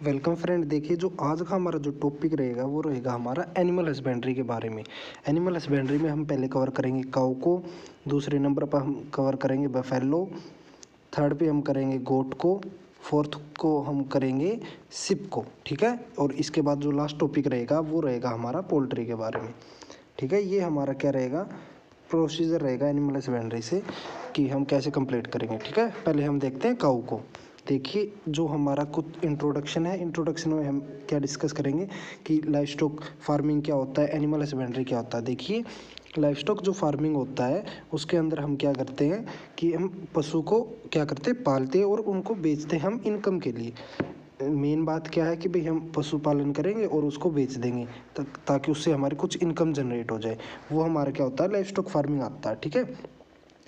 Welcome friend. देखिए, जो आज का हमारा जो टॉपिक रहेगा वो रहेगा हमारा एनिमल हस्बेंड्री के बारे में। एनिमल हस्बेंड्री में हम पहले कवर करेंगे काऊ को, दूसरे नंबर पर हम कवर करेंगे बफेलो, थर्ड पे हम करेंगे गोट को, फोर्थ को हम करेंगे सिप को। ठीक है, और इसके बाद जो लास्ट टॉपिक रहेगा वो रहेगा हमारा पोल्ट्री के बारे में। ठीक है, ये हमारा क्या रहेगा, प्रोसीजर रहेगा एनिमल हस्बेंड्री से कि हम कैसे कंप्लीट करेंगे। ठीक है, पहले हम देखते हैं काऊ को। देखिए, जो हमारा कुछ इंट्रोडक्शन है, इंट्रोडक्शन में हम क्या डिस्कस करेंगे कि लाइव स्टॉक फार्मिंग क्या होता है, एनिमल हस्बेंड्री क्या होता है। देखिए, लाइव स्टॉक जो फार्मिंग होता है उसके अंदर हम क्या करते हैं कि हम पशु को क्या करते हैं, पालते हैं और उनको बेचते हैं हम इनकम के लिए। मेन बात क्या है कि भाई हम पशुपालन करेंगे और उसको बेच देंगे ताकि उससे हमारी कुछ इनकम जनरेट हो जाए। वो हमारा क्या होता है, लाइव स्टॉक फार्मिंग आता है। ठीक है,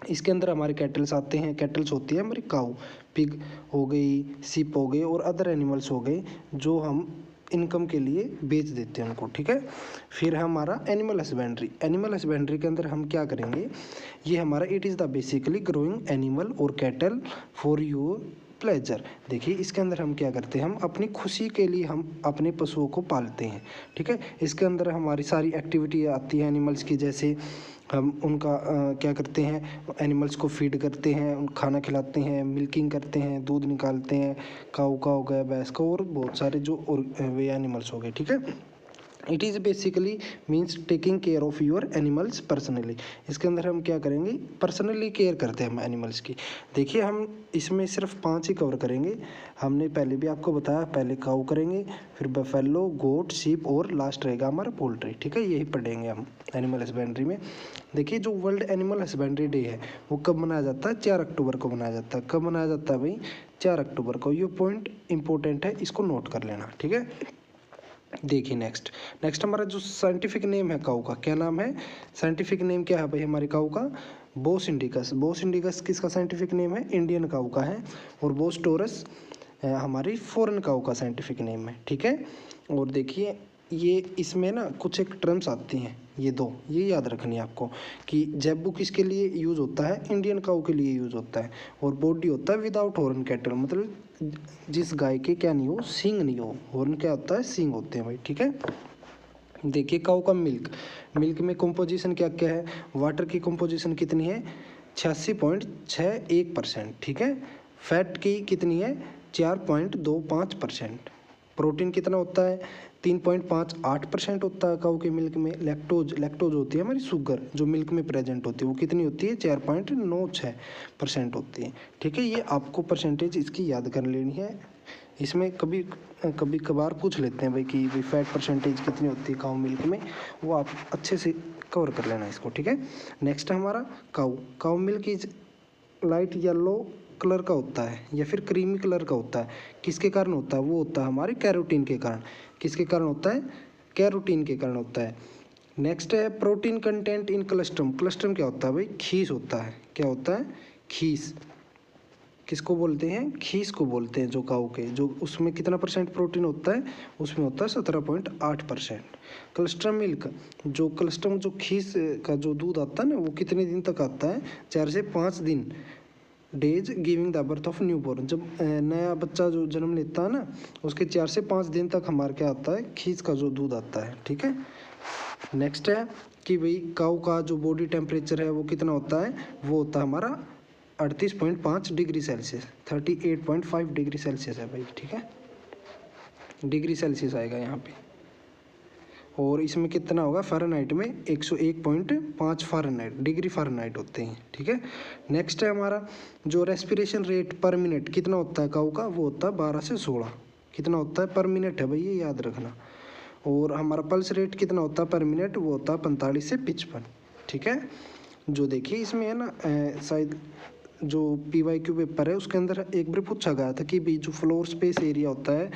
इसके अंदर हमारे कैटल्स आते हैं। कैटल्स होती है हमारी काऊ, पिग हो गई, सिप हो गई और अदर एनिमल्स हो गए जो हम इनकम के लिए बेच देते हैं उनको। ठीक है, फिर हमारा एनिमल हस्बेंड्री। एनिमल हस्बेंड्री के अंदर हम क्या करेंगे, ये हमारा it is the basically growing animal और कैटल फॉर योर प्लेजर। देखिए, इसके अंदर हम क्या करते हैं, हम अपनी खुशी के लिए हम अपने पशुओं को पालते हैं। ठीक है, इसके अंदर हमारी सारी एक्टिविटी आती है एनिमल्स की, जैसे हम उनका क्या करते हैं, एनिमल्स को फीड करते हैं, खाना खिलाते हैं, मिल्किंग करते हैं, दूध निकालते हैं, काऊ का हो गया, भैंस का, और बहुत सारे जो और वे एनिमल्स हो गए। ठीक है, it is basically means taking care of your animals personally. इसके अंदर हम क्या करेंगे, पर्सनली केयर करते हैं हम एनिमल्स की। देखिए, हम इसमें सिर्फ 5 ही कवर करेंगे। हमने पहले भी आपको बताया, पहले काऊ करेंगे, फिर बफेलो, गोट, शीप और लास्ट रहेगा हमारा पोल्ट्री। ठीक है, यही पढ़ेंगे हम एनिमल हस्बेंड्री में। देखिए, जो वर्ल्ड एनिमल हस्बेंड्री डे है वो कब मनाया जाता है, 4 अक्टूबर को मनाया जाता है। कब मनाया जाता है भाई, 4 अक्टूबर को। ये पॉइंट इंपॉर्टेंट है, इसको नोट कर लेना। ठीक है, देखिए नेक्स्ट नेक्स्ट हमारा जो साइंटिफिक नेम है काऊ का, क्या नाम है, साइंटिफिक नेम क्या है भाई हमारी काऊ का, बोस इंडिकस। बोस इंडिकस किसका साइंटिफिक नेम है, इंडियन काऊ का है। और बोस टोरस हमारी फॉरेन काऊ का साइंटिफिक नेम है। ठीक है, और देखिए, ये इसमें ना कुछ एक टर्म्स आती हैं, ये दो ये याद रखनी है आपको कि जैबू किसके लिए यूज़ होता है, इंडियन काऊ के लिए यूज़ होता है। और बॉडी होता है विदाउट हॉर्न कैटल, मतलब जिस गाय के क्या नहीं हो, सींग नहीं हो। हॉर्न क्या होता है, सींग होते हैं भाई। ठीक है, देखिए काऊ का मिल्क, मिल्क में कंपोजिशन क्या क्या है, वाटर की कंपोजिशन कितनी है, 86.61%। ठीक है, फैट की कितनी है, 4.25%। प्रोटीन कितना होता है, 3.58% होता है काऊ के मिल्क में। लैक्टोज, लैक्टोज होती है हमारी शुगर जो मिल्क में प्रेजेंट होती है, वो कितनी होती है, 4.96% होती है। ठीक है, ये आपको परसेंटेज इसकी याद कर लेनी है। इसमें कभी कभी कभार पूछ लेते हैं भाई कि भाई फैट परसेंटेज कितनी होती है काऊ मिल्क में, वो आप अच्छे से कवर कर लेना इसको। ठीक है, नेक्स्ट हमारा cow, cow milk is light yellow colour का होता है या फिर क्रीमी कलर का होता है। किसके कारण होता है, वो होता है हमारे कैरोटीन के कारण। किसके कारण होता है, कैरोटीन के कारण होता है। नेक्स्ट है प्रोटीन कंटेंट इन कलेस्ट्रम। कलेस्ट्रम क्या होता है भाई, खीस होता है। क्या होता है, खीस। किसको बोलते हैं, खीस को बोलते हैं। जो काऊ के जो उसमें कितना परसेंट प्रोटीन होता है, उसमें होता है 17.8%। कलेस्ट्रम मिल्क, जो कलेस्ट्रम जो खीस का जो दूध आता है ना, वो कितने दिन तक आता है, 4 से 5 दिन। Days giving the birth of new born, जब नया बच्चा जो जन्म लेता है ना, उसके 4 से 5 दिन तक हमारे क्या आता है, खीस का जो दूध आता है। ठीक है, नेक्स्ट है कि भाई काऊ का जो बॉडी टेम्परेचर है वो कितना होता है, वो होता है हमारा 38.5 डिग्री सेल्सियस, 38.5 डिग्री सेल्सियस है भाई। ठीक है, डिग्री सेल्सियस आएगा यहाँ पे। और इसमें कितना होगा, फ़ारेनहाइट में 101.5 फ़ारेनहाइट, डिग्री फ़ारेनहाइट होते हैं। ठीक है, नेक्स्ट है हमारा जो रेस्पिरेशन रेट पर मिनट कितना होता है काऊ का, वो होता है 12 से 16। कितना होता है पर मिनट है भाई, ये याद रखना। और हमारा पल्स रेट कितना होता है पर मिनट, वो होता है 45 से 55। ठीक है, जो देखिए इसमें है ना शायद जो PYQ पेपर है उसके अंदर एक बार पूछा गया था कि भाई जो फ्लोर स्पेस एरिया होता है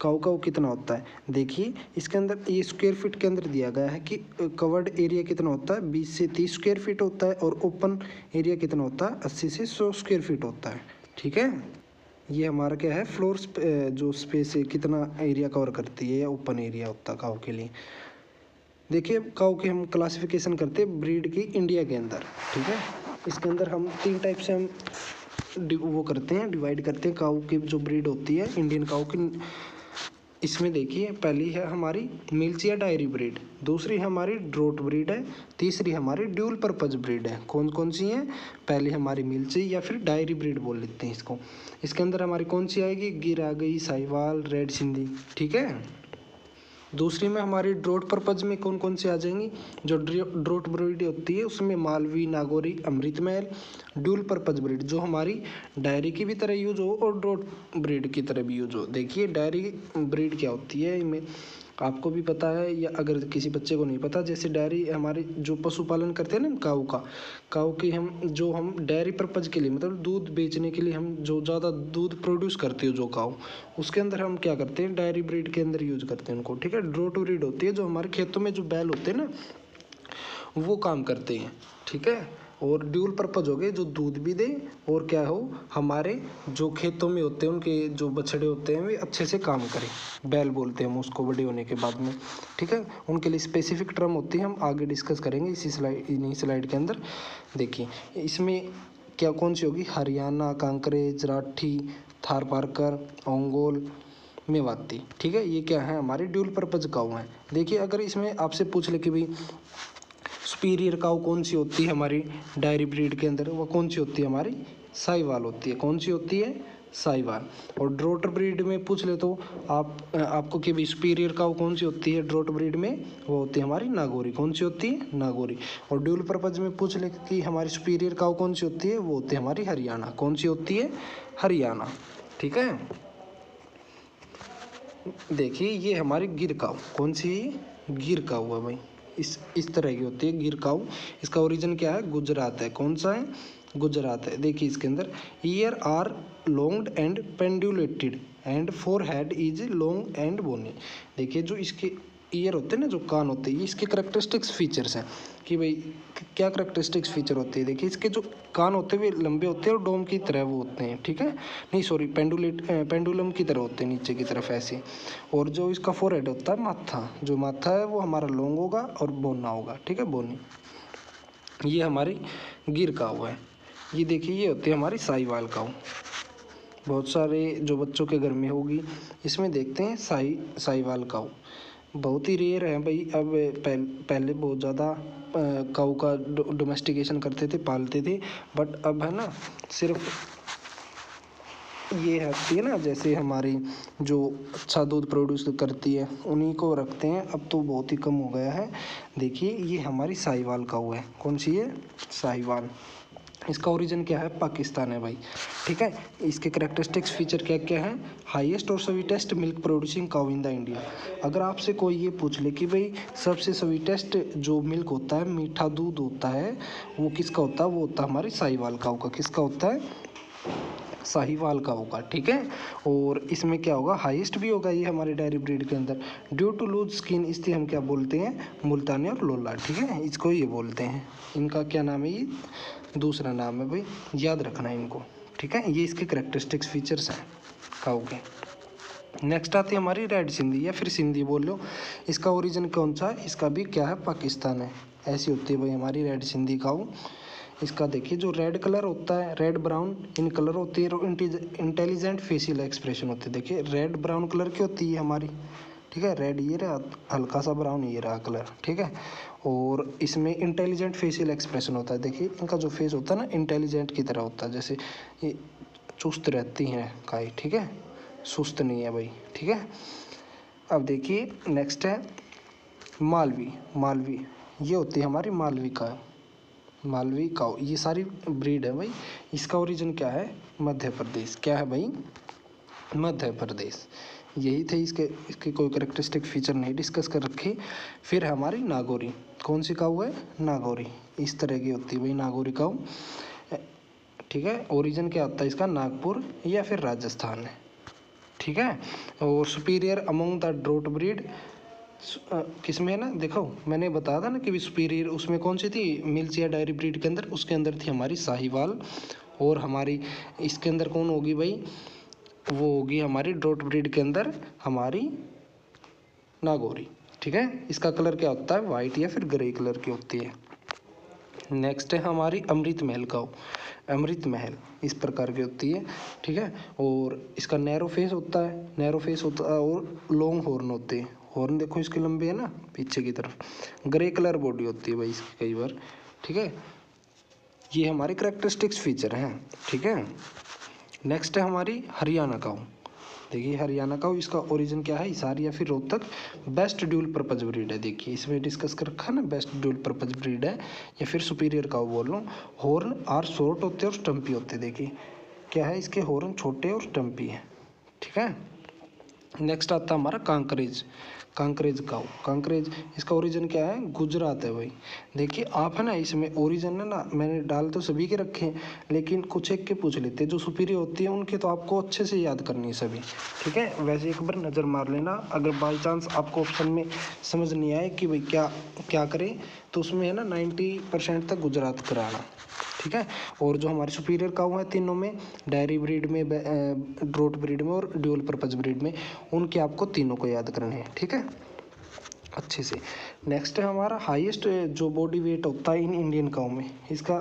काऊ का वो कितना होता है। देखिए, इसके अंदर ये स्क्वायर फीट के अंदर दिया गया है कि कवर्ड एरिया कितना होता है, 20 से 30 स्क्वायर फीट होता है, और ओपन एरिया कितना होता है, 80 से 100 स्क्वायर फीट होता है। ठीक है, ये हमारा क्या है, फ्लोर जो स्पेस है कितना एरिया कवर करती है या ओपन एरिया होता है काऊ के लिए। देखिए, काऊ की हम क्लासिफिकेशन करते हैं ब्रीड की इंडिया के अंदर। ठीक है, इसके अंदर हम 3 टाइप से हम वो करते हैं, डिवाइड करते हैं काऊ की जो ब्रीड होती है इंडियन काऊ की। इसमें देखिए पहली है हमारी मिल्च या डायरी ब्रीड, दूसरी हमारी ड्रोट ब्रीड है, तीसरी हमारी ड्यूल पर्पज ब्रीड है। कौन कौन सी हैं? पहली हमारी मिल्च या फिर डायरी ब्रीड बोल लेते हैं इसको। इसके अंदर हमारी कौन सी आएगी? गिर आ गई, साहिवाल, रेड सिंधी, ठीक है। दूसरी में हमारी ड्रोट पर्पज में कौन कौन सी आ जाएंगी? जो ड्रोट ब्रीड होती है उसमें Malvi, Nagori, Amritmahal. Dual purpose breed जो हमारी डायरी की भी तरह यूज हो और ड्रोट ब्रीड की तरह भी यूज हो। देखिए डायरी ब्रीड क्या होती है, इनमें आपको भी पता है या अगर किसी बच्चे को नहीं पता, जैसे डायरी हमारे जो पशुपालन करते हैं ना काऊ की हम डायरी पर्पज के लिए मतलब दूध बेचने के लिए हम जो ज़्यादा दूध प्रोड्यूस करते हो जो काऊ, उसके अंदर हम क्या करते हैं? डायरी ब्रीड के अंदर यूज करते हैं उनको, ठीक है। ड्रोट ब्रीड होती है जो हमारे खेतों में जो बैल होते हैं ना वो काम करते हैं, ठीक है। और ड्यूल पर्पज हो गए जो दूध भी दे और क्या हो हमारे जो खेतों में होते हैं उनके जो बछड़े होते हैं वे अच्छे से काम करें, बैल बोलते हैं हम उसको बड़े होने के बाद में, ठीक है। उनके लिए स्पेसिफिक टर्म होती है, हम आगे डिस्कस करेंगे इन्हीं स्लाइड के अंदर। देखिए इसमें क्या कौन सी होगी? हरियाणा, कांकरेज, राठी, थारपारकर, ओंगोल, मेवाती, ठीक है। ये क्या है? हमारी ड्यूल पर्पज काऊ हैं। देखिए अगर इसमें आपसे पूछ ले कि भाई सुपीरियर काऊ कौन सी होती है हमारी डायरी ब्रीड के अंदर, वो कौन सी होती है? हमारी साहिवाल होती है। कौन सी होती है? साहिवाल। और ड्रोट ब्रीड में पूछ ले तो आपको कि भाई सुपीरियर काऊ कौन सी होती है ड्रोट ब्रीड में, वो होती है हमारी नागौरी। कौन सी होती है? नागौरी। और ड्यूल पर्पज में पूछ ले कि हमारी सुपीरियर काऊ कौन सी होती है, वो होती है हमारी हरियाणा। कौन सी होती है? हरियाणा, ठीक है। देखिए ये हमारी गिर काऊ, कौन सी? गिर काऊ है भाई, इस तरह की होती है गिर काऊ। इसका ओरिजिन क्या है? गुजरात है। कौन सा है? गुजरात है। देखिए इसके अंदर ear are long and pendulated and forehead is long and bony. देखिए जो इसके ईयर होते हैं ना, जो कान होते हैं, ये इसके करेक्टरिस्टिक्स फीचर्स हैं कि भाई क्या करेक्टरिस्टिक्स फीचर होते हैं। देखिए इसके जो कान होते हैं वे लंबे होते हैं और डोम की तरह वो होते हैं, ठीक है। नहीं सॉरी, पेंडुलम की तरह होते हैं नीचे की तरफ ऐसे। और जो इसका फोरहेड होता है, माथा, जो माथा है वो हमारा लॉन्ग होगा और बोना होगा, ठीक है, बोनी। ये हमारी गिर काऊ है। ये देखिए ये होती है हमारी साहिवाल काऊ। बहुत सारे जो बच्चों के घर में होगी, इसमें देखते हैं साहिवाल काऊ बहुत ही रेयर है भाई। अब पहले बहुत ज़्यादा काऊ का डोमेस्टिकेशन करते थे, पालते थे, बट अब है ना सिर्फ ये होती है ना जैसे हमारी जो अच्छा दूध प्रोड्यूस करती है उन्हीं को रखते हैं। अब तो बहुत ही कम हो गया है। देखिए ये हमारी साहिवाल काऊ है। कौन सी है? साहिवाल। इसका ओरिजिन क्या है? पाकिस्तान है भाई, ठीक है। इसके करेक्टरिस्टिक्स फीचर क्या क्या है? हाईएस्ट और sweetest milk producing cow in the India. अगर आपसे कोई ये पूछ ले कि भाई सबसे स्वीटेस्ट जो मिल्क होता है, मीठा दूध होता है, वो किसका होता है? वो होता है हमारी साहिवाल काऊ का। किसका होता है? साहिवाल का होगा, ठीक है। और इसमें क्या होगा? हाईएस्ट भी होगा ये हमारी डायरी ब्रीड के अंदर। ड्यू टू लूज स्किन, इसलिए हम क्या बोलते हैं? मुल्तानी और लोला, ठीक है, इसको ये बोलते हैं। इनका क्या नाम है? ये दूसरा नाम है भाई, याद रखना है इनको, ठीक है। ये इसके करेक्टरिस्टिक्स फीचर्स हैं काऊ के। नेक्स्ट आती है हमारी रेड सिंधी या फिर सिंधी बोल लो। इसका ओरिजिन कौन सा है? इसका भी क्या है? पाकिस्तान है। ऐसी होती है भाई हमारी रेड सिंधी काऊ। इसका देखिए जो रेड कलर होता है, रेड ब्राउन इन कलर होती है और इंटेलिजेंट फेशियल एक्सप्रेशन होते हैं। देखिए रेड ब्राउन कलर की होती है हमारी, ठीक है। रेड ये रहा, हल्का सा ब्राउन ये रहा कलर, ठीक है। और इसमें इंटेलिजेंट फेशियल एक्सप्रेशन होता है। देखिए इनका जो फेस होता है ना इंटेलिजेंट की तरह होता है, जैसे ये चुस्त रहती हैं गाय, ठीक है, सुस्त नहीं है भाई, ठीक है। अब देखिए नेक्स्ट है मालवी। ये होती है हमारी मालवी काऊ। ये सारी ब्रीड है भाई। इसका ओरिजिन क्या है? मध्य प्रदेश। क्या है भाई? मध्य प्रदेश। यही थे इसके कोई करेक्टरिस्टिक फीचर नहीं डिस्कस कर रखे। फिर हमारी नागौरी। कौन सी काऊ है? नागौरी। इस तरह की होती है भाई नागौरी काऊ, ठीक है। ओरिजिन क्या होता है इसका? नागपुर या फिर राजस्थान है, ठीक है। और superior among the draught breed किस में है ना, देखो मैंने बताया था ना कि सुपीरियर उसमें कौन सी थी? मिल्च या डायरी ब्रीड के अंदर, उसके अंदर थी हमारी साहिवाल। और हमारी इसके अंदर कौन होगी भाई? वो होगी हमारी ड्रोट ब्रीड के अंदर हमारी नागौरी, ठीक है। इसका कलर क्या होता है? वाइट या फिर ग्रे कलर की होती है नेक्स्ट है हमारी अमृत महल काऊ। अमृत महल इस प्रकार की होती है, ठीक है। और इसका नैरो फेस होता है और लॉन्ग हॉर्न होते हैं। हॉर्न देखो इसके लंबे है ना पीछे की तरफ। ग्रे कलर बॉडी होती है भाई इसकी कई बार, ठीक है। ये हमारे करेक्टरिस्टिक्स फीचर हैं, ठीक है। नेक्स्ट है हमारी हरियाणा काऊ। देखिए हरियाणा काऊ, इसका ओरिजिन क्या है, हिसार या फिर Rohtak. Best dual purpose breed है। देखिए इसमें डिस्कस कर रखा है ना, बेस्ट ड्यूल पर्पज ब्रीड है या फिर सुपीरियर काऊ बोल लो। हॉर्न आर शॉर्ट होते हैं और स्टम्पी होते हैं। देखिए क्या है, इसके हॉर्न छोटे और स्टम्पी है, ठीक है। नेक्स्ट आता है हमारा कांकरेज। कांकरेज काऊ। कांकरेज इसका ओरिजिन क्या है, गुजरात है भाई। देखिए आप है ना, इसमें ओरिजिन है ना, मैंने डाल तो सभी के रखे हैं लेकिन कुछ एक के पूछ लेते हैं। जो सुपीरियर होती है उनके तो आपको अच्छे से याद करनी है सभी, ठीक है। वैसे एक बार नज़र मार लेना, अगर बाई चांस आपको ऑप्शन में समझ नहीं आए कि भाई क्या क्या करें, तो उसमें है ना 90% तक गुजरात कराना, ठीक है। और जो हमारे सुपीरियर काऊ है तीनों में, डेयरी ब्रीड में, ड्रोट ब्रीड में और ड्यूल पर्पज ब्रीड में, उनके आपको तीनों को याद करने हैं, ठीक है, अच्छे से। नेक्स्ट है हमारा हाईएस्ट जो बॉडी वेट होता है इन इंडियन काऊ में। इसका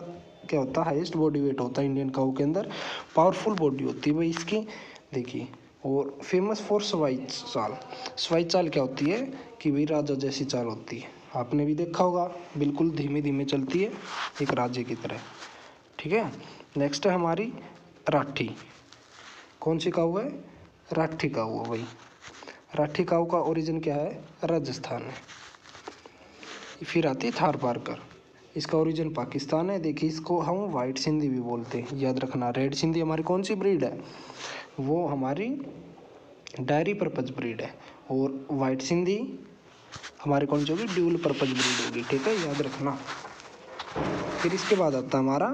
क्या होता है, हाईएस्ट बॉडी वेट होता है इंडियन काऊ के अंदर। पावरफुल बॉडी होती है भाई इसकी, देखिए। और फेमस फॉर स्वाई चाल। स्वाई चाल क्या होती है कि भाई राजा जैसी चाल होती है, आपने भी देखा होगा, बिल्कुल धीमे धीमे चलती है एक राजे की तरह, ठीक है। नेक्स्ट है हमारी राठी। कौन सी काऊ है, राठी काऊ है भाई। राठी काऊ का ओरिजिन क्या है, राजस्थान है। फिर आती है थार पारकर। इसका ओरिजिन पाकिस्तान है। देखिए इसको हम वाइट सिंधी भी बोलते हैं, याद रखना। रेड सिंधी हमारी कौन सी ब्रीड है, वो हमारी डायरी पर्पज ब्रीड है। और वाइट सिंधी हमारी कौन सी होगी, ड्यूल पर्पज ब्रीड होगी, ठीक है, याद रखना। फिर इसके बाद आता है हमारा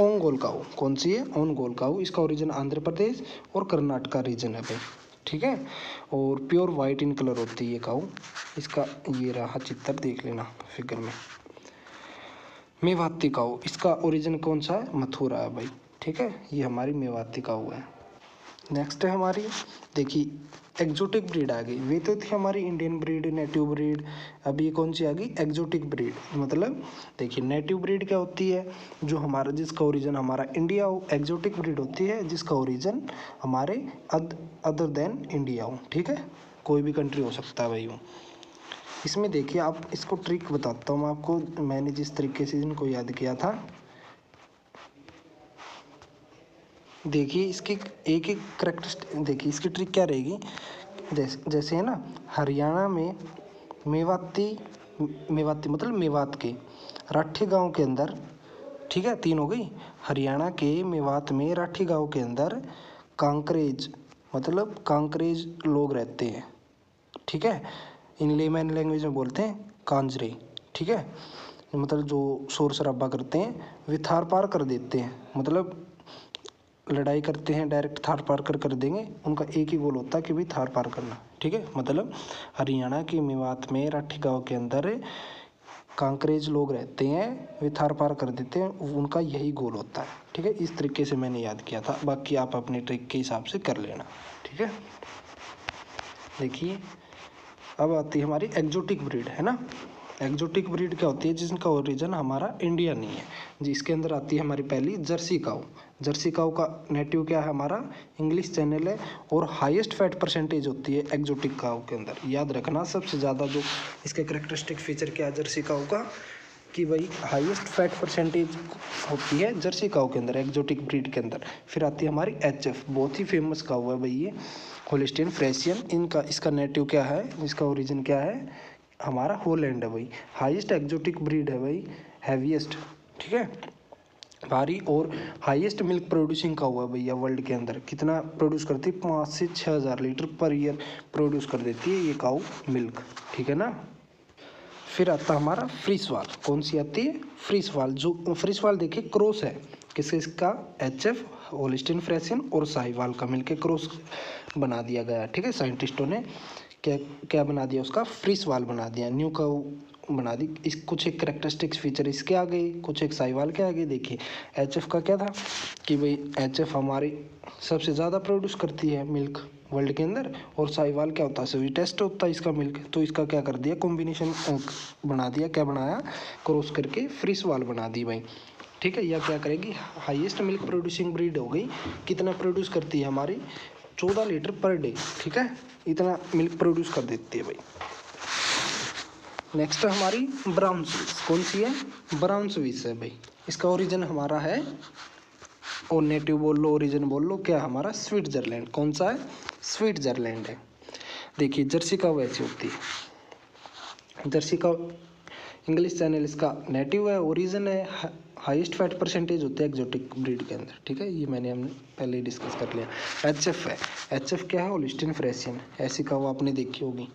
ओंगोल काऊ। कौन सी है, ओंगोल काऊ। इसका ओरिजिन आंध्र प्रदेश और कर्नाटका रीजन है भाई, ठीक है। और प्योर वाइट इन कलर होती है ये काऊ। इसका ये रहा चित्र, देख लेना फिगर में। मेवाती काऊ, इसका ओरिजिन कौन सा है, मथुरा है भाई, ठीक है। ये हमारी मेवाती काऊ है। नेक्स्ट है हमारी, देखिए एग्जोटिक ब्रीड आ गई। वे तो थी हमारी इंडियन ब्रीड, नेटिव ब्रीड। अभी कौन सी आ गई, एग्जोटिक ब्रीड। मतलब देखिए नेटिव ब्रीड क्या होती है, जो हमारा जिसका ओरिजिन हमारा इंडिया हो। एग्जोटिक ब्रीड होती है जिसका ओरिजिन हमारे अदर देन इंडिया हो, ठीक है, कोई भी कंट्री हो सकता है भाई वो। इसमें देखिए आप, इसको ट्रिक बताता हूँ मैं आपको, मैंने जिस तरीके से इनको याद किया था। देखिए इसकी एक एक करेक्टरिस्टिक, देखिए इसकी ट्रिक क्या रहेगी। जैसे है ना, हरियाणा में मेवाती, मेवाती मतलब मेवात के राठी गांव के अंदर, ठीक है, तीन हो गई। हरियाणा के मेवात में राठी गांव के अंदर कांकरेज मतलब कांकरेज लोग रहते हैं, ठीक है। इन लेमैन लैंग्वेज में बोलते हैं कांजरे, ठीक है। मतलब जो शोर शराबा करते हैं, वे थार पार कर देते हैं, मतलब लड़ाई करते हैं, डायरेक्ट थार पार कर देंगे। उनका एक ही गोल होता है कि भाई थार पार करना, ठीक है। मतलब हरियाणा के मेवात में राठी गांव के अंदर कांकरेज लोग रहते हैं, वे थार पार कर देते हैं, उनका यही गोल होता है, ठीक है। इस तरीके से मैंने याद किया था, बाकी आप अपने ट्रिक के हिसाब से कर लेना, ठीक है। देखिए अब आती है हमारी एग्जोटिक ब्रीड, है ना। एग्जोटिक ब्रीड क्या होती है, जिसका ओरिजिन हमारा इंडिया नहीं है। जिसके अंदर आती है हमारी पहली जर्सी काऊ। जर्सी काऊ का नेटिव क्या है हमारा, इंग्लिश चैनल है। और हाईएस्ट फैट परसेंटेज होती है एग्जोटिक काऊ के अंदर, याद रखना। सबसे ज़्यादा जो इसके करेक्टरिस्टिक फीचर क्या है जर्सी काऊ का, कि भाई हाईएस्ट फैट परसेंटेज होती है जर्सी काऊ के अंदर, एग्जोटिक ब्रीड के अंदर। फिर आती है हमारी HF, बहुत ही फेमस काऊ है भाई ये, होलिस्टीन फ्रेशियन। इनका इसका नेटिव क्या है, इसका ओरिजिन क्या है, हमारा हॉलैंड है भाई। हाईएस्ट एग्जोटिक ब्रीड है भाई, हैवीएस्ट, ठीक है, भारी। और हाईएस्ट मिल्क प्रोड्यूसिंग काऊ है भैया वर्ल्ड के अंदर। कितना प्रोड्यूस करती है, 5 से 6 हज़ार लीटर पर ईयर प्रोड्यूस कर देती है ये काऊ मिल्क, ठीक है ना। फिर आता हमारा फ्रीसवाल। कौन सी आती है, फ्रीसवाल। जो फ्रीसवाल देखिए क्रॉस है किससे, इसका HF, होलिस्टीन फ्रेशियन और साहिवाल का मिलके क्रॉस बना दिया गया, ठीक है। साइंटिस्टों ने क्या क्या बना दिया, उसका फ्रीसवाल बना दिया। न्यू काऊ बना दी। इस कुछ एक करेक्टरिस्टिक्स फीचर इसके आ गए, कुछ एक साहिवाल के आ गए। देखिए एचएफ का क्या था कि भाई एचएफ हमारी सबसे ज़्यादा प्रोड्यूस करती है मिल्क वर्ल्ड के अंदर, और साहिवाल क्या होता है स्वीटेस्ट होता है इसका मिल्क। तो इसका क्या कर दिया कॉम्बिनेशन बना दिया, क्या बनाया क्रॉस करके फ्रिस वाल बना दी भाई। ठीक है, या क्या करेगी हाईएस्ट मिल्क प्रोड्यूसिंग ब्रीड हो गई। कितना प्रोड्यूस करती है हमारी 14 लीटर पर डे। ठीक है, इतना मिल्क प्रोड्यूस कर देती है भाई। नेक्स्ट हमारी ब्राउन स्विस, कौन सी है ब्राउन स्विस है भाई। इसका ओरिजिन हमारा है, और नेटिव बोल लो ओरिजिन बोल लो, क्या हमारा स्विट्जरलैंड। कौन सा है स्विट्जरलैंड है। देखिए जर्सी काऊ ऐसी होती है, जर्सी काऊ इंग्लिश चैनल इसका नेटिव है, ओरिजिन है, हाईएस्ट फैट परसेंटेज होते हैं एक्जोटिक ब्रीड के अंदर। ठीक है, ये हमने पहले ही डिस्कस कर लिया। एचएफ है, एचएफ क्या है होल्स्टीन फ्रिसियन, ऐसी काऊ आपने देखी होगी।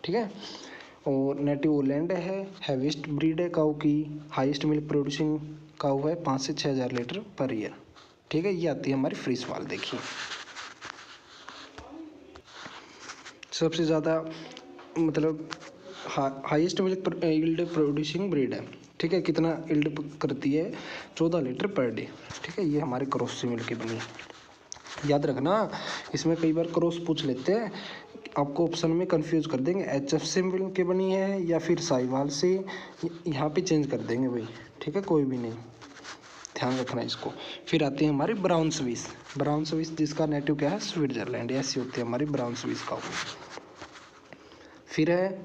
ठीक है, और नेटिव ओलैंड है, हैवीस्ट ब्रीड है काऊ की, हाईएस्ट मिल्क प्रोड्यूसिंग काऊ है, 5 से 6 हज़ार लीटर पर ईयर। ठीक है, ये आती है हमारी फ्रीस वाल। देखिए सबसे ज़्यादा मतलब highest milk yield producing breed है। ठीक है, कितना यील्ड करती है 14 लीटर पर डे। ठीक है, ये हमारे क्रॉस से मिलके बनी है। याद रखना इसमें कई बार क्रॉस पूछ लेते हैं, आपको ऑप्शन में कंफ्यूज कर देंगे एचएफ से मिल के बनी है या फिर साहिवाल से, यहाँ पे चेंज कर देंगे भाई। ठीक है, कोई भी नहीं, ध्यान रखना इसको। फिर आती है हमारी ब्राउन स्विस, ब्राउन स्विस जिसका नेटिव क्या है स्विट्जरलैंड, ऐसी होती है हमारी ब्राउन स्विस का। फिर है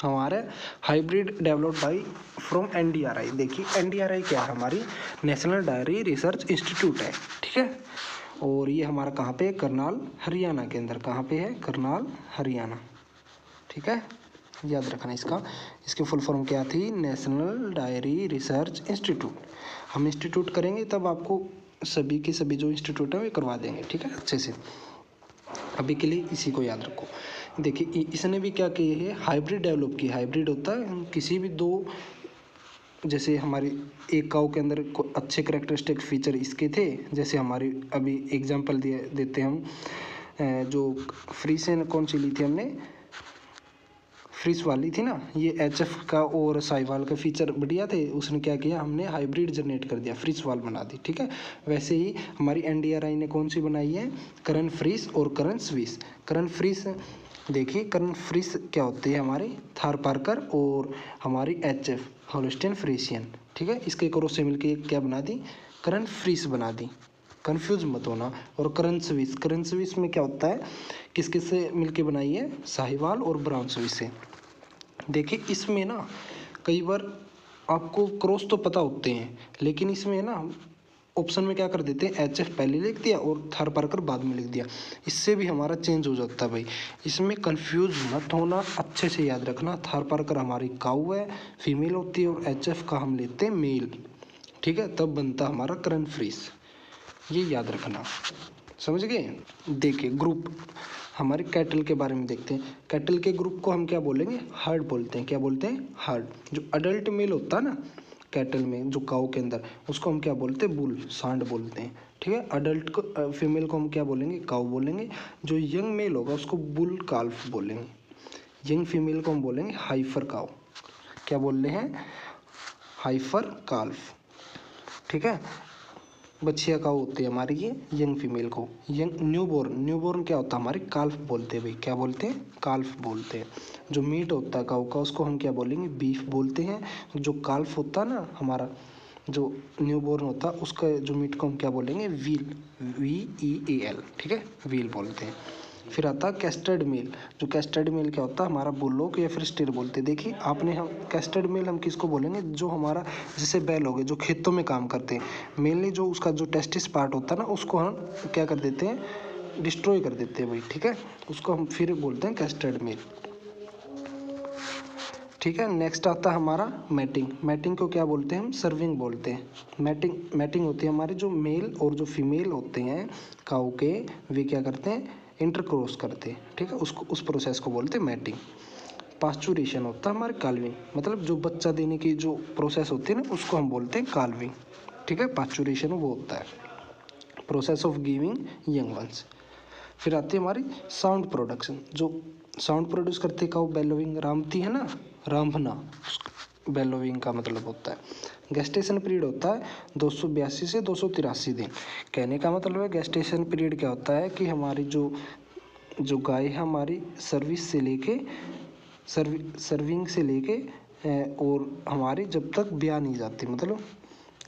हमारे hybrid developed by from NDRI. देखिए एनडीआरआई क्या है हमारी नेशनल डायरी रिसर्च इंस्टीट्यूट है। ठीक है, और ये हमारा कहाँ पे करनाल हरियाणा के अंदर, कहाँ पे है करनाल हरियाणा। ठीक है, याद रखना इसका, इसकी फुल फॉर्म क्या थी नेशनल डायरी रिसर्च इंस्टीट्यूट। हम इंस्टीट्यूट करेंगे तब आपको सभी के सभी जो इंस्टीट्यूट है वे करवा देंगे। ठीक है, अच्छे से, अभी के लिए इसी को याद रखो। देखिए इसने भी क्या किए है हाइब्रिड डेवलप की। हाइब्रिड होता है किसी भी दो, जैसे हमारी एक काऊ के अंदर अच्छे करेक्टरिस्टिक फीचर इसके थे, जैसे हमारी अभी एग्जांपल देते हम, जो फ्रीसियन कौन सी ली थी हमने फ्रिस वाली थी ना, ये एचएफ का और साहिवाल का फीचर बढ़िया थे, उसने क्या किया हमने हाइब्रिड जनरेट कर दिया, फ्रिस वाल बना दी। ठीक है, वैसे ही हमारी एनडीआरआई ने कौन सी बनाई है करन फ्रिस और करन स्विस। करन फ्रिस देखिए, करन फ्रिस क्या होती है हमारी थार पार्कर, और हमारी एचएफ होल्स्टीन फ्रिसियन। ठीक है, इसके क्रॉस से मिलकर क्या बना दी करन फ्रिस बना दी, कंफ्यूज मत होना। और करन स्विस, करन स्विस में क्या होता है किस किस से मिलके बनाई है साहिवाल और ब्राउन स्विस से। देखिए इसमें ना कई बार आपको क्रॉस तो पता होते हैं, लेकिन इसमें ना ऑप्शन में क्या कर देते हैं एचएफ पहले लिख दिया और थार पार्कर बाद में लिख दिया, इससे भी हमारा चेंज हो जाता है भाई। इसमें कंफ्यूज मत होना, अच्छे से याद रखना। थार पार्कर हमारी काऊ है, फीमेल होती है, और एचएफ का हम लेते हैं मेल। ठीक है, तब बनता हमारा करन फ्रीस, ये याद रखना, समझ गए। देखिए ग्रुप हमारे कैटल के बारे में देखते हैं। कैटल के ग्रुप को हम क्या बोलेंगे हर्ड बोलते हैं। क्या बोलते हैं हर्ड। जो अडल्ट मेल होता है ना कैटल में, जो काऊ के अंदर, उसको हम क्या बोलते हैं बुल, सांड बोलते हैं। ठीक है, अडल्ट को फीमेल को हम क्या बोलेंगे काऊ बोलेंगे। जो यंग मेल होगा उसको बुल काल्फ बोलेंगे। यंग फीमेल को हम बोलेंगे हाइफर काऊ। क्या बोल रहे हैं हाइफर काल्फ। ठीक है, बच्चिया काऊ होती है हमारी ये यंग फीमेल को। यंग न्यूबॉर्न, न्यूबॉर्न क्या होता है हमारे काल्फ बोलते हैं भाई। क्या बोलते हैं काल्फ बोलते हैं। जो मीट होता है काऊ का उसको हम क्या बोलेंगे बीफ बोलते हैं। जो काल्फ होता है ना हमारा जो न्यूबॉर्न होता है उसका जो मीट को हम क्या बोलेंगे व्हील, VEAL। ठीक है, व्हील बोलते हैं। फिर आता है कैस्टर्ड मेल। जो कैस्टर्ड मेल क्या होता है हमारा बुलोक या फिर स्टीर बोलते हैं। देखिए आपने हम कैस्टर्ड मेल हम किसको बोलेंगे जो हमारा जैसे बैल हो गए जो खेतों में काम करते हैं। मेनली जो उसका जो टेस्टिस पार्ट होता है ना उसको हम क्या कर देते हैं डिस्ट्रॉय कर देते हैं भाई। ठीक है, उसको हम फिर बोलते हैं कैस्टर्ड मेल। ठीक है, नेक्स्ट आता है हमारा मैटिंग। मैटिंग को क्या बोलते हैं हम सर्विंग बोलते हैं। मैटिंग होती है हमारे जो मेल और जो फीमेल होते हैं काऊ के, वे क्या करते हैं इंटरक्रॉस करते हैं। ठीक है, उसको उस प्रोसेस को बोलते हैं मैटिंग। पास्चुरेशन होता है हमारे काल्विंग, मतलब जो बच्चा देने की जो प्रोसेस होती है ना उसको हम बोलते हैं काल्विंग। ठीक है, पास्चुरेशन वो होता है process of giving young ones. फिर आती है हमारी साउंड प्रोडक्शन, जो साउंड प्रोड्यूस करते काऊ बेलोविंग रामती है ना, रामभना, बेलोविंग का मतलब होता है। गेस्टेशन पीरियड होता है 282 से 283 दिन। कहने का मतलब है गेस्टेशन पीरियड क्या होता है कि हमारी जो गाय है हमारी सर्विंग से लेके और हमारी जब तक ब्याह नहीं जाती, मतलब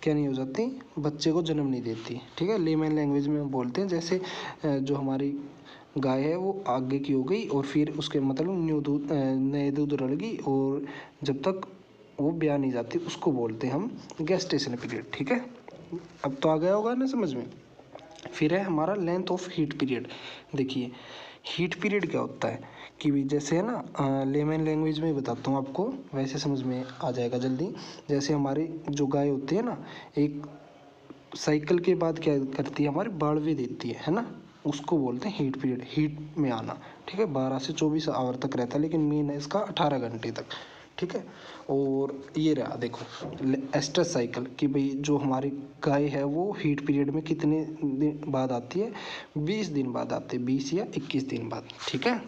क्या नहीं हो जाती, बच्चे को जन्म नहीं देती, ठीक है। लेमन लैंग्वेज में हम बोलते हैं जैसे जो हमारी गाय है वो आगे की हो गई और फिर उसके मतलब नए दूध रड़गी और जब तक वो ब्याह नहीं जाती उसको बोलते हैं हम गेस्टेशन पीरियड, ठीक है। अब तो आ गया होगा ना समझ में। फिर है हमारा लेंथ ऑफ हीट पीरियड। देखिए हीट पीरियड क्या होता है कि भी जैसे है ना, लेमन लैंग्वेज में बताता हूँ आपको, वैसे समझ में आ जाएगा जल्दी। जैसे हमारी जो गाय होती है ना, एक साइकिल के बाद क्या करती है हमारी, बाड़वे देती है ना, उसको बोलते हैं हीट पीरियड, हीट में आना, ठीक है। 12 से 24 आवर तक रहता है, लेकिन मेन है इसका 18 घंटे तक, ठीक है। और ये रहा देखो एस्ट्रस साइकिल कि भाई जो हमारी गाय है वो हीट पीरियड में कितने दिन बाद आती है, 20 दिन बाद आती है, 20 या 21 दिन बाद, ठीक है।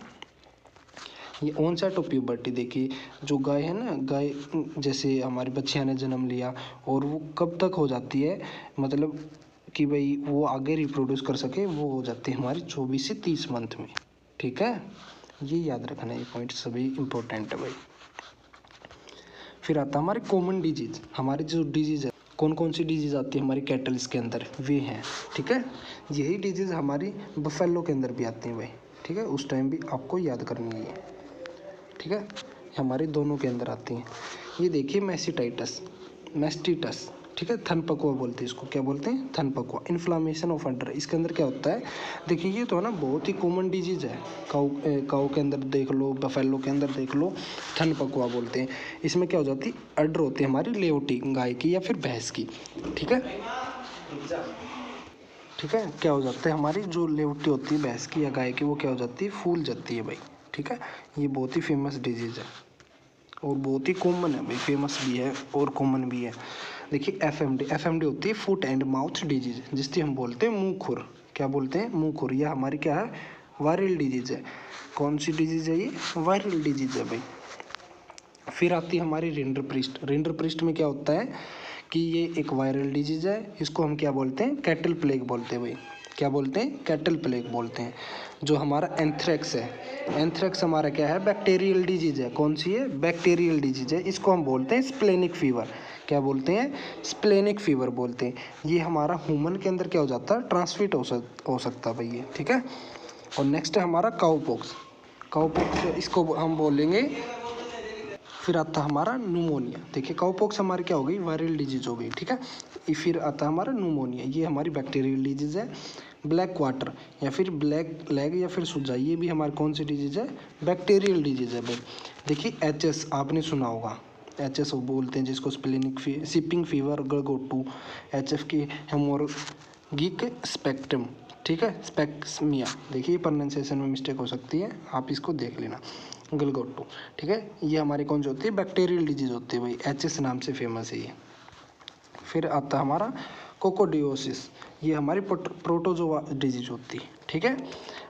ये ऑनसेट ऑफ प्यूबर्टी, देखिए जो गाय है ना, गाय जैसे हमारी बच्चियां ने जन्म लिया और वो कब तक हो जाती है, मतलब कि भाई वो आगे रिप्रोड्यूस कर सके, वो हो जाती है हमारी 24 से 30 मंथ में, ठीक है। ये याद रखना, ये पॉइंट सभी इंपॉर्टेंट है भाई। फिर आता है हमारे कॉमन डिजीज, हमारी जो डिजीज है, कौन कौन सी डिजीज आती है हमारी कैटल्स के अंदर, वे हैं, ठीक है। यही डिजीज हमारी बफेलो के अंदर भी आती हैं भाई, ठीक है। उस टाइम भी आपको याद करनी है, ठीक है। हमारे दोनों के अंदर आती हैं। ये देखिए मैस्टिटस, ठीक है, थन पकुआ बोलते हैं इसको, क्या बोलते हैं, थन पकुआ, इन्फ्लामेशन ऑफ अंडर। इसके अंदर क्या होता है, देखिए ये तो है ना बहुत ही कॉमन डिजीज है, काऊ के अंदर देख लो, बफेलो के अंदर देख लो, थन पकुआ बोलते हैं। इसमें क्या हो जाती है, अडर होती है हमारी लेवटी गाय की या फिर भैंस की, ठीक है, ठीक है। क्या हो जाता है हमारी जो लेवटी होती है भैंस की या गाय की, वो क्या हो जाती है, फूल जाती है भाई, ठीक है। ये बहुत ही फेमस डिजीज़ है और बहुत ही कॉमन है भाई, फेमस भी है और कॉमन भी है। देखिए एफएमडी होती है फुट एंड माउथ डिजीज, जिससे हम बोलते हैं मुंह खुर, क्या बोलते हैं, मुंह खुर। यह हमारी क्या है, वायरल डिजीज है। कौन सी डिजीज है ये, वायरल डिजीज है भाई। फिर आती है हमारी रिंडरप्रिस्ट में क्या होता है कि ये एक वायरल डिजीज है, इसको हम क्या बोलते हैं, कैटल प्लेग बोलते हैं भाई, क्या बोलते हैं, कैटल प्लेग बोलते हैं। जो हमारा एंथ्रेक्स है, एंथ्रेक्स हमारा क्या है, बैक्टीरियल डिजीज है। कौन सी है, बैक्टीरियल डिजीज है, इसको हम बोलते हैं स्प्लेनिक फीवर, क्या बोलते हैं, स्प्लेनिक फीवर बोलते हैं। ये हमारा ह्यूमन के अंदर क्या हो जाता है, ट्रांसमिट हो सकता है भाई ये, ठीक है। और नेक्स्ट है हमारा काउपॉक्स, इसको हम बोलेंगे। फिर आता है हमारा न्यूमोनिया। देखिए काउपॉक्स हमारी क्या हो गई, वायरल डिजीज हो गई, ठीक है। फिर आता है हमारा न्यूमोनिया, ये हमारी बैक्टीरियल डिजीज है। ब्लैक क्वार्टर या फिर ब्लैक लेग या फिर सूजा, ये भी हमारी कौन सी डिजीज है, बैक्टीरियल डिजीज है भाई। देखिए एचएस आपने सुना होगा, एचएस बोलते हैं जिसको स्प्लेनिक सिपिंग फीवर, गलगोटू, एचएफ की हेमोरगिक स्पेक्ट्रम, ठीक है, स्पेक्समिया। देखिए प्रोनाउंसिएशन में मिस्टेक हो सकती है, आप इसको देख लेना, गलगोटू, ठीक है। ये हमारी कौन सी होती है, बैक्टीरियल डिजीज होती है भाई, एचएस नाम से फेमस है ये। फिर आता है हमारा कोकोडियोसिस, ये हमारी प्रोटोजोआ डिजीज होती है, ठीक है।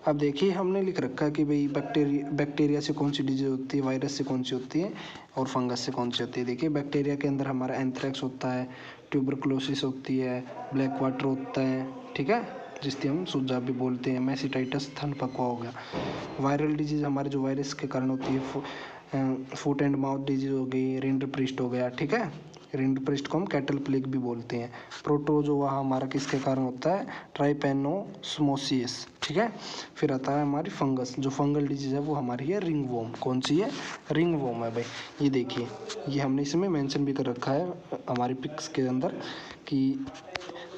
अब देखिए हमने लिख रखा है कि भाई बैक्टीरिया से कौन सी डिजीज होती है, वायरस से कौन सी होती है और फंगस से कौन सी होती है। देखिए बैक्टीरिया के अंदर हमारा एंथ्रेक्स होता है, ट्यूबरकुलोसिस होती है, ब्लैक वाटर होता है, ठीक है, जिससे हम सूजा भी बोलते हैं, मैस्टिटाइटस थन पकवा हो गया। वायरल डिजीज हमारे जो वायरस के कारण होती है, फुट एंड माउथ डिजीज हो गई, रिंडरप्रिस्ट हो गया, ठीक है। रिंडरप्रिस्ट को हम कैटल प्लेग भी बोलते हैं। प्रोटोजोआ हमारा किसके कारण होता है, ट्राइपेनोसोमोसिस, ठीक है। फिर आता है हमारी फंगस, जो फंगल डिजीज है वो हमारी है रिंगवॉर्म। कौन सी है, रिंगवॉर्म है भाई। ये देखिए ये हमने इसमें मेंशन भी कर रखा है हमारी पिक्स के अंदर कि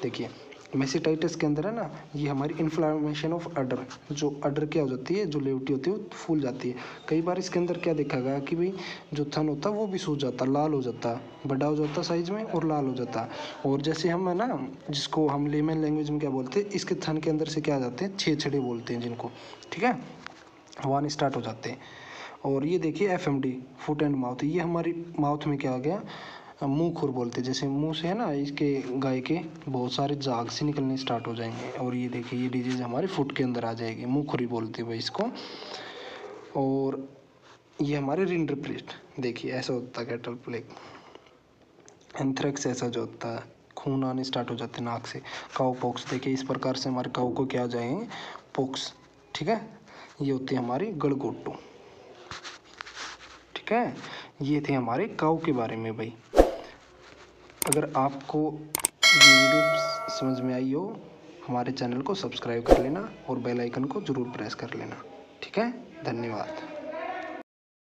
देखिए मैस्टिटाइटिस के अंदर है ना, ये हमारी इन्फ्लामेशन ऑफ अडर, जो अडर क्या हो जाती है, जो लेवटी होती है वो फूल जाती है। कई बार इसके अंदर क्या देखा गया कि भाई जो थन होता है वो भी सूज जाता, लाल हो जाता, बड़ा हो जाता साइज में और लाल हो जाता। और जैसे हम है ना, जिसको हम लेमन लैंग्वेज में क्या बोलते हैं, इसके थन के अंदर से क्या आ जाते हैं, छेछड़े बोलते हैं जिनको, ठीक है, वहाँ स्टार्ट हो जाते हैं। और ये देखिए एफएमडी फुट एंड माउथ, ये हमारी माउथ में क्या आ गया, मुंह खुर बोलते, जैसे मुंह से है ना इसके गाय के बहुत सारे झाग से निकलने स्टार्ट हो जाएंगे। और ये देखिए ये डिजीज हमारे फुट के अंदर आ जाएगी, मुंह खुरी बोलते हैं भाई इसको। और ये हमारे रिंडर प्लेट, देखिए ऐसा होता है कैटल प्लेग। एंथ्रेक्स ऐसा जो होता है, खून आने स्टार्ट हो जाते हैं नाक से। काउ पॉक्स, देखिए इस प्रकार से हमारे काउ को क्या आ जाएंगे, पॉक्स, ठीक है। ये होती है हमारी गड़गोटू, ठीक है। ये थे हमारे काउ के बारे में भाई। अगर आपको ये वीडियो समझ में आई हो, हमारे चैनल को सब्सक्राइब कर लेना और बेल आइकन को ज़रूर प्रेस कर लेना, ठीक है। धन्यवाद।